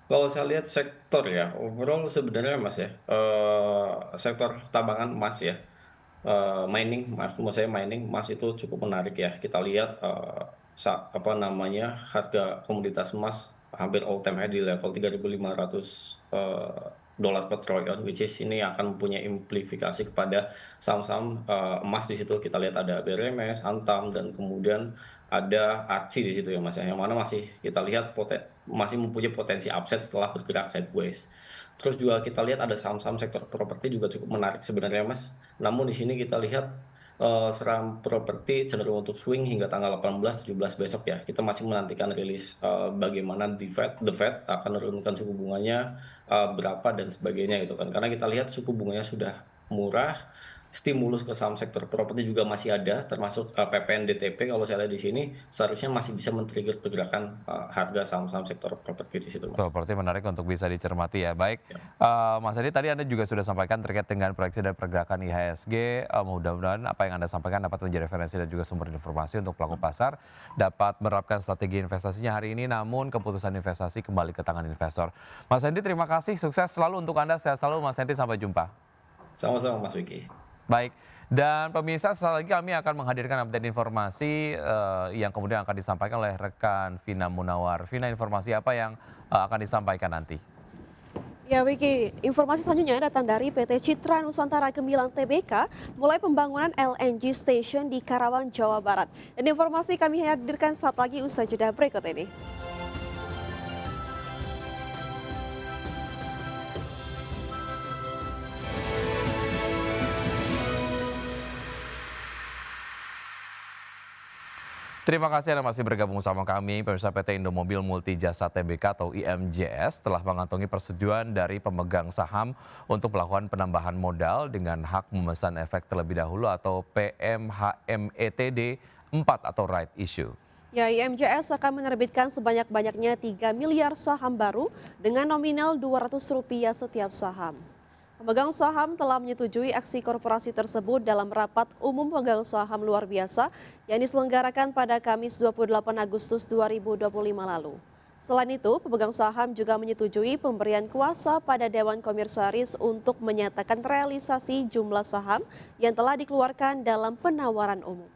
Kalau saya lihat sektor ya, overall sebenarnya Mas ya, sektor tambangan emas ya, mining, maksud saya mining emas itu cukup menarik ya. Kita lihat apa namanya harga komoditas emas hampir all time high di level 3.500 dolar per troy ounce, which is ini akan mempunyai implikasi kepada saham-saham emas di situ. Kita lihat ada BRMS, Antam, dan kemudian ada Archie di situ ya Mas ya, yang mana masih kita lihat masih mempunyai potensi upside setelah bergerak sideways. Terus juga kita lihat ada saham-saham sektor properti juga cukup menarik sebenarnya Mas. Namun di sini kita lihat saham properti cenderung untuk swing hingga tanggal 18-17 besok ya. Kita masih menantikan rilis bagaimana the Fed akan menurunkan suku bunganya berapa dan sebagainya gitu kan. Karena kita lihat suku bunganya sudah murah, stimulus ke saham sektor properti juga masih ada, termasuk PPN DTP kalau saya lihat di sini seharusnya masih bisa men-trigger pergerakan harga saham-saham sektor properti di situ, Mas. Properti menarik untuk bisa dicermati ya. Baik, Ya. Mas Adi tadi Anda juga sudah sampaikan terkait dengan proyeksi dan pergerakan IHSG. Mudah-mudahan apa yang Anda sampaikan dapat menjadi referensi dan juga sumber informasi untuk pelaku pasar dapat menerapkan strategi investasinya hari ini, namun keputusan investasi kembali ke tangan investor. Mas Adi terima kasih, sukses selalu untuk Anda, sehat selalu Mas Adi, sampai jumpa. Sama-sama Mas Wiki. Baik, dan pemirsa setelah lagi kami akan menghadirkan update informasi yang kemudian akan disampaikan oleh rekan Vina Munawar. Vina, informasi apa yang akan disampaikan nanti? Ya Wiki, informasi selanjutnya datang dari PT Citra Nusantara Gemilang Tbk mulai pembangunan LNG Station di Karawang, Jawa Barat. Dan informasi kami hadirkan saat lagi usai jeda berikut ini. Terima kasih Anda masih bergabung sama kami. Pemirsa, PT Indomobil Multijasa Tbk atau IMJS telah mengantongi persetujuan dari pemegang saham untuk melakukan penambahan modal dengan hak memesan efek terlebih dahulu atau PMHMETD 4 atau right issue. Ya, IMJS akan menerbitkan sebanyak-banyaknya 3 miliar saham baru dengan nominal Rp200 setiap saham. Pemegang saham telah menyetujui aksi korporasi tersebut dalam rapat umum pemegang saham luar biasa yang diselenggarakan pada Kamis 28 Agustus 2025 lalu. Selain itu, pemegang saham juga menyetujui pemberian kuasa pada Dewan Komisaris untuk menyatakan realisasi jumlah saham yang telah dikeluarkan dalam penawaran umum.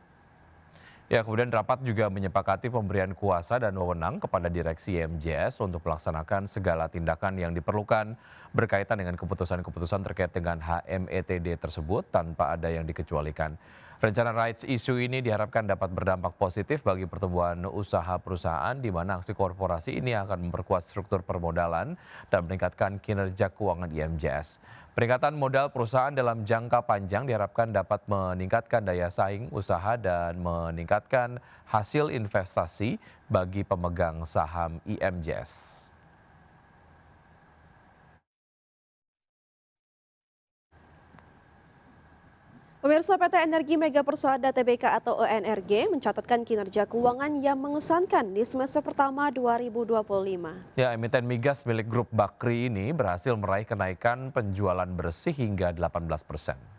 Ya, kemudian rapat juga menyepakati pemberian kuasa dan wewenang kepada direksi IMJS untuk melaksanakan segala tindakan yang diperlukan berkaitan dengan keputusan-keputusan terkait dengan HMETD tersebut tanpa ada yang dikecualikan. Rencana rights issue ini diharapkan dapat berdampak positif bagi pertumbuhan usaha perusahaan di mana aksi korporasi ini akan memperkuat struktur permodalan dan meningkatkan kinerja keuangan IMJS. Peningkatan modal perusahaan dalam jangka panjang diharapkan dapat meningkatkan daya saing usaha dan meningkatkan hasil investasi bagi pemegang saham IMJS. Pemirsa, PT Energi Mega Persada Tbk atau ENRG mencatatkan kinerja keuangan yang mengesankan di semester pertama 2025. Ya, emiten migas milik grup Bakri ini berhasil meraih kenaikan penjualan bersih hingga 18%.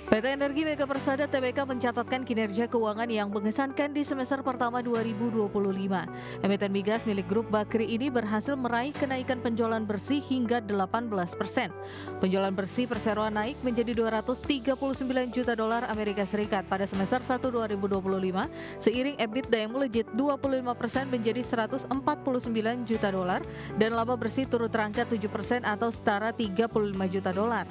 PT Energi Mega Persada Tbk mencatatkan kinerja keuangan yang mengesankan di semester pertama 2025. Emiten migas milik grup Bakri ini berhasil meraih kenaikan penjualan bersih hingga 18%. Penjualan bersih perseroan naik menjadi 239 juta dolar Amerika Serikat pada semester 1 2025, seiring EBITDA yang melejit 25% menjadi 149 juta dolar dan laba bersih turut terangkat 7% atau setara 35 juta dolar.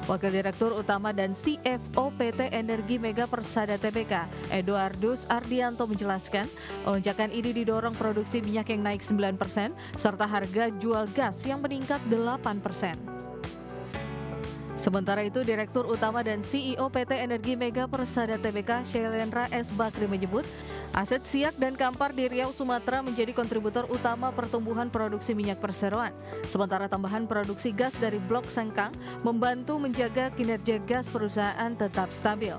Wakil Direktur Utama dan CFO PT Energi Mega Persada Tbk, Eduardus Ardianto menjelaskan, lonjakan ini didorong produksi minyak yang naik 9% serta harga jual gas yang meningkat 8%. Sementara itu, Direktur Utama dan CEO PT Energi Mega Persada Tbk, Shailendra S. Bakri menyebut, aset Siak dan Kampar di Riau, Sumatera menjadi kontributor utama pertumbuhan produksi minyak perseroan. Sementara tambahan produksi gas dari Blok Sengkang membantu menjaga kinerja gas perusahaan tetap stabil.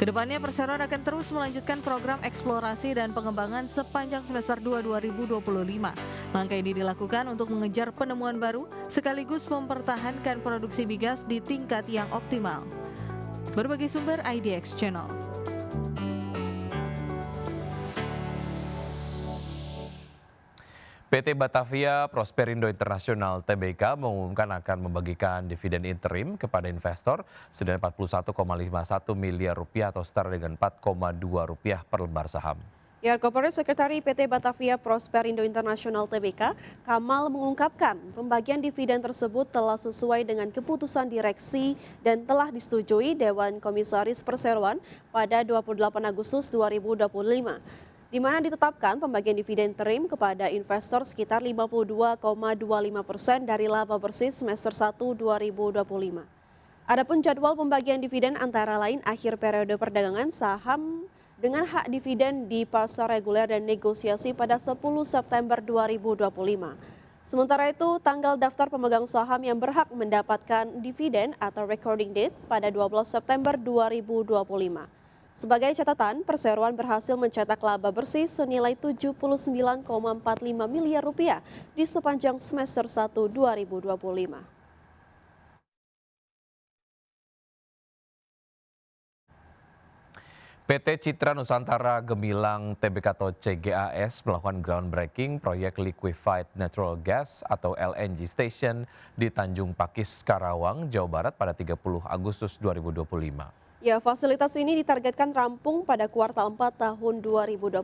Kedepannya perseroan akan terus melanjutkan program eksplorasi dan pengembangan sepanjang semester 2 2025. Langkah ini dilakukan untuk mengejar penemuan baru sekaligus mempertahankan produksi migas di tingkat yang optimal. Berbagai sumber IDX Channel. PT Batavia Prosperindo International Tbk mengumumkan akan membagikan dividen interim kepada investor senilai 41,51 miliar rupiah atau setara dengan 4,2 rupiah per lembar saham. Ya, Corporate Secretary PT Batavia Prosperindo International Tbk, Kamal mengungkapkan pembagian dividen tersebut telah sesuai dengan keputusan direksi dan telah disetujui Dewan Komisaris Perseroan pada 28 Agustus 2025. Di mana ditetapkan pembagian dividen interim kepada investor sekitar 52,25% dari laba bersih semester 1 2025. Adapun jadwal pembagian dividen antara lain akhir periode perdagangan saham dengan hak dividen di pasar reguler dan negosiasi pada 10 September 2025. Sementara itu, tanggal daftar pemegang saham yang berhak mendapatkan dividen atau recording date pada 12 September 2025. Sebagai catatan, perseroan berhasil mencetak laba bersih senilai 79,45 miliar rupiah di sepanjang semester 1 2025. PT Citra Nusantara Gemilang Tbk atau CGAS melakukan groundbreaking proyek Liquefied Natural Gas atau LNG Station di Tanjung Pakis, Karawang, Jawa Barat pada 30 Agustus 2025. Ya, fasilitas ini ditargetkan rampung pada kuartal 4 tahun 2026.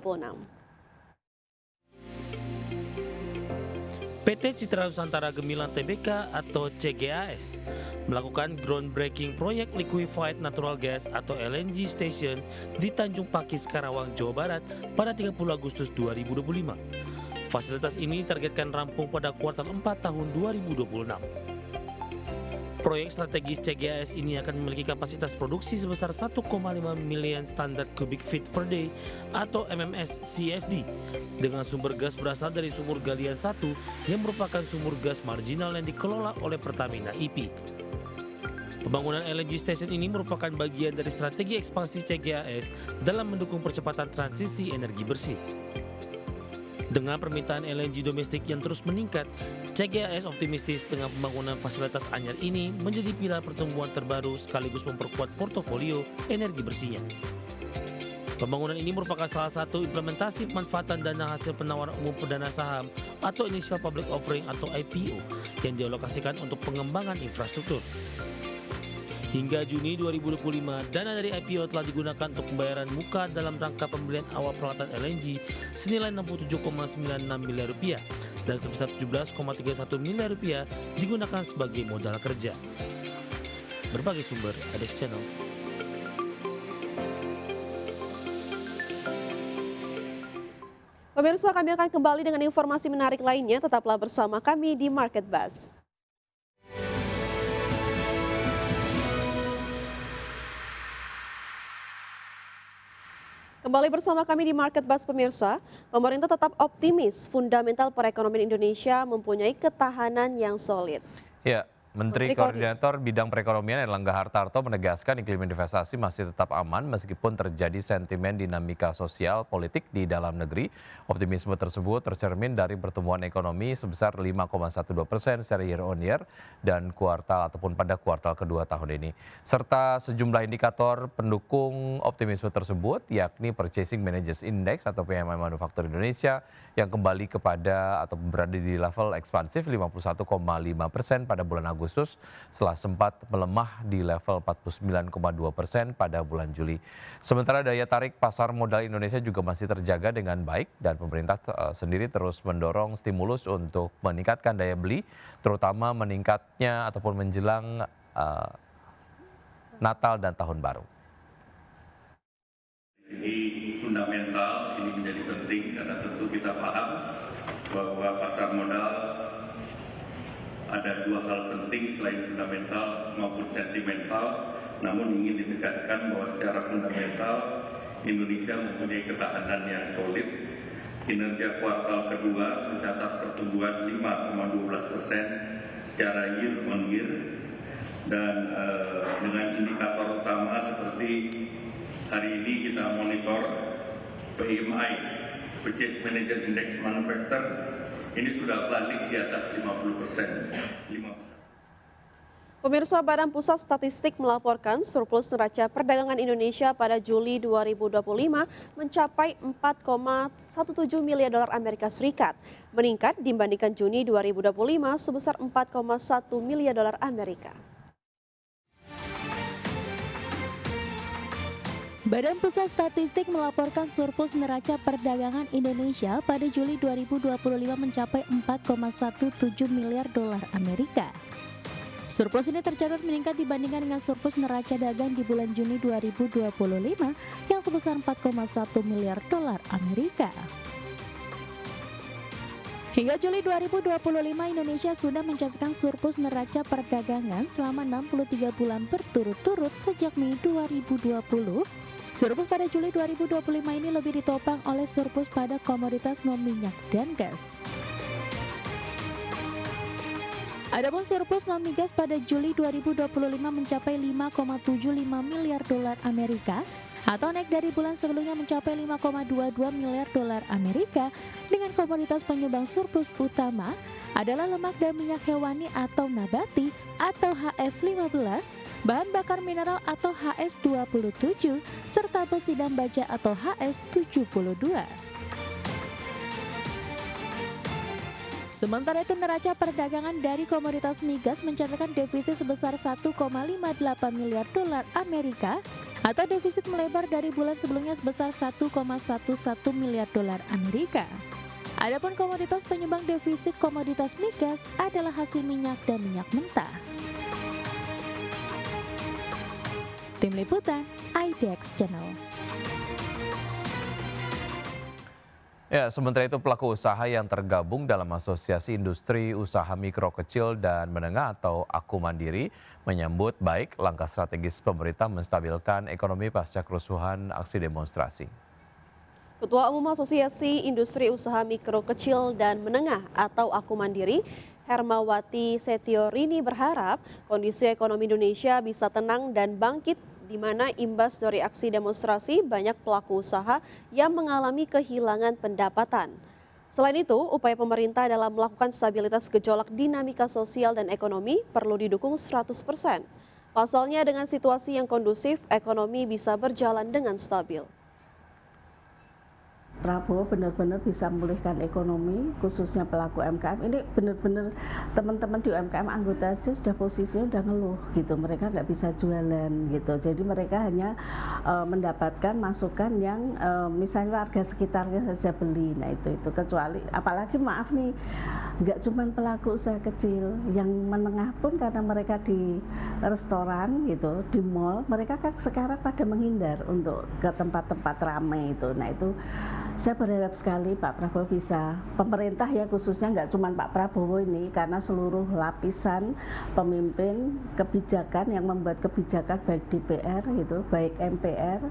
PT Citra Nusantara Gemilang Tbk atau CGAS melakukan groundbreaking proyek Liquefied Natural Gas atau LNG Station di Tanjung Pakis, Karawang, Jawa Barat pada 30 Agustus 2025. Fasilitas ini ditargetkan rampung pada kuartal 4 tahun 2026. Proyek strategis CGAS ini akan memiliki kapasitas produksi sebesar 1,5 miliar standar cubic feet per day atau MMS CFD dengan sumber gas berasal dari sumur galian 1 yang merupakan sumur gas marginal yang dikelola oleh Pertamina IP. Pembangunan LNG station ini merupakan bagian dari strategi ekspansi CGAS dalam mendukung percepatan transisi energi bersih. Dengan permintaan LNG domestik yang terus meningkat, CGAS optimistis dengan pembangunan fasilitas anyar ini menjadi pilar pertumbuhan terbaru sekaligus memperkuat portofolio energi bersihnya. Pembangunan ini merupakan salah satu implementasi pemanfaatan dana hasil penawaran umum perdana saham atau Initial Public Offering atau IPO yang dialokasikan untuk pengembangan infrastruktur. Hingga Juni 2025, dana dari IPO telah digunakan untuk pembayaran muka dalam rangka pembelian awal peralatan LNG senilai 67,96 miliar rupiah dan sebesar 17,31 miliar rupiah digunakan sebagai modal kerja. Berbagai sumber ADEX Channel. Pemirsa, kami akan kembali dengan informasi menarik lainnya. Tetaplah bersama kami di Market Buzz. Kembali bersama kami di Market Buzz, pemirsa. Pemerintah tetap optimis fundamental perekonomian Indonesia mempunyai ketahanan yang solid. Ya, Menteri Koordinator Bidang Perekonomian Erlangga Hartarto menegaskan iklim investasi masih tetap aman meskipun terjadi sentimen dinamika sosial politik di dalam negeri. Optimisme tersebut tercermin dari pertumbuhan ekonomi sebesar 5,12% secara year on year dan pada kuartal kedua tahun ini. Serta sejumlah indikator pendukung optimisme tersebut yakni Purchasing Managers Index atau PMI Manufaktur Indonesia yang kembali kepada atau berada di level ekspansif 51,5% pada bulan Agustus setelah sempat melemah di level 49,2% pada bulan Juli. Sementara daya tarik pasar modal Indonesia juga masih terjaga dengan baik dan pemerintah sendiri terus mendorong stimulus untuk meningkatkan daya beli, terutama meningkatnya ataupun menjelang Natal dan Tahun Baru. Ini fundamental, ini menjadi penting karena tentu kita paham bahwa pasar modal ada dua hal penting selain fundamental maupun sentimental, namun ingin ditegaskan bahwa secara fundamental Indonesia mempunyai ketahanan yang solid. Kinerja kuartal kedua mencatat pertumbuhan 5,12% secara year on year dan dengan indikator utama seperti hari ini kita monitor PMI, Purchase Manager Index Manufactur, ini sudah balik di atas 50%. Pemirsa, Badan Pusat Statistik melaporkan surplus neraca perdagangan Indonesia pada Juli 2025 mencapai 4,17 miliar dolar Amerika Serikat, meningkat dibandingkan Juni 2025 sebesar 4,1 miliar dolar Amerika. Badan Pusat Statistik melaporkan surplus neraca perdagangan Indonesia pada Juli 2025 mencapai 4,17 miliar dolar Amerika. Surplus ini tercatat meningkat dibandingkan dengan surplus neraca dagang di bulan Juni 2025 yang sebesar 4,1 miliar dolar Amerika. Hingga Juli 2025, Indonesia sudah mencatatkan surplus neraca perdagangan selama 63 bulan berturut-turut sejak Mei 2020. Surplus pada Juli 2025 ini lebih ditopang oleh surplus pada komoditas non-minyak dan gas. Adapun surplus non-migas pada Juli 2025 mencapai 5,75 miliar dolar Amerika atau naik dari bulan sebelumnya mencapai 5,22 miliar dolar Amerika dengan komoditas penyumbang surplus utama adalah lemak dan minyak hewani atau nabati atau HS15, bahan bakar mineral atau HS27, serta besi dan baja atau HS72. Sementara itu neraca perdagangan dari komoditas migas mencatatkan defisit sebesar 1,58 miliar dolar Amerika atau defisit melebar dari bulan sebelumnya sebesar 1,11 miliar dolar Amerika. Adapun komoditas penyumbang defisit komoditas migas adalah hasil minyak dan minyak mentah. Tim Liputan, IDX Channel. Ya, sementara itu pelaku usaha yang tergabung dalam Asosiasi Industri Usaha Mikro Kecil dan Menengah atau Aku Mandiri menyambut baik langkah strategis pemerintah menstabilkan ekonomi pasca kerusuhan aksi demonstrasi. Ketua Umum Asosiasi Industri Usaha Mikro Kecil dan Menengah atau Aku Mandiri, Hermawati Setiorini berharap kondisi ekonomi Indonesia bisa tenang dan bangkit di mana imbas dari aksi demonstrasi banyak pelaku usaha yang mengalami kehilangan pendapatan. Selain itu, upaya pemerintah dalam melakukan stabilitas gejolak dinamika sosial dan ekonomi perlu didukung 100%. Pasalnya dengan situasi yang kondusif, ekonomi bisa berjalan dengan stabil. Prabowo benar-benar bisa memulihkan ekonomi, khususnya pelaku UMKM. Ini benar-benar teman-teman di UMKM anggota aja sudah posisinya udah ngeluh gitu, mereka nggak bisa jualan gitu. Jadi mereka hanya mendapatkan masukan yang misalnya warga sekitarnya saja beli. Nah itu kecuali, apalagi maaf nih, nggak cuma pelaku usaha kecil, yang menengah pun karena mereka di restoran gitu, di mall, mereka kan sekarang pada menghindar untuk ke tempat-tempat ramai itu. Nah itu saya berharap sekali Pak Prabowo bisa, pemerintah ya khususnya, nggak cuma Pak Prabowo ini, karena seluruh lapisan pemimpin kebijakan yang membuat kebijakan baik DPR gitu, baik MPR,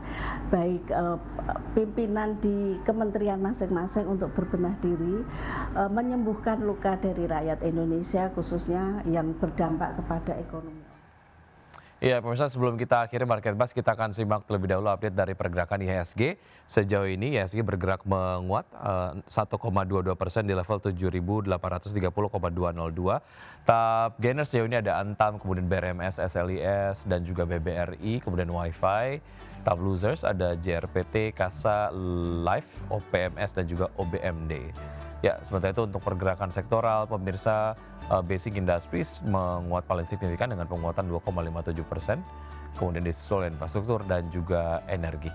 baik pimpinan di kementerian masing-masing untuk berbenah diri, menyembuhkan luka dari rakyat Indonesia khususnya yang berdampak kepada ekonomi. Ya, pemirsa, sebelum kita akhiri Market Buzz, kita akan simak terlebih dahulu update dari pergerakan IHSG. Sejauh ini IHSG bergerak menguat 1,22% di level 7.830,202. Top gainers sejauh ini ada Antam, kemudian BRMS, SLIS, dan juga BBRI, kemudian Wi-Fi. Top losers ada JRPT, Kasa, Life, OPMS, dan juga OBMD. Ya, sementara itu untuk pergerakan sektoral, pemirsa, Basic Industries menguat paling signifikan dengan penguatan 2,57%, kemudian disusul infrastruktur dan juga energi.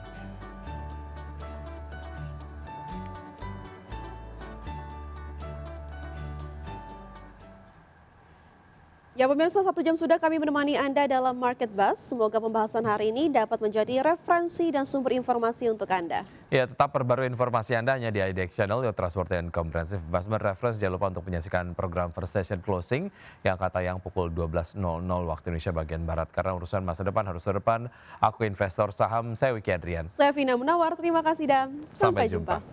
Ya pemirsa, 1 jam sudah kami menemani Anda dalam Market Buzz. Semoga pembahasan hari ini dapat menjadi referensi dan sumber informasi untuk Anda. Ya, tetap perbarui informasi Anda hanya di IDX Channel, your trustworthy and comprehensive investment reference. Jangan lupa untuk menyaksikan program First Session Closing yang pukul 12.00 waktu Indonesia bagian Barat. Karena urusan masa depan harus ke depan. Aku investor saham, saya Wiki Adrian. Saya Vina Munawar, terima kasih dan sampai jumpa.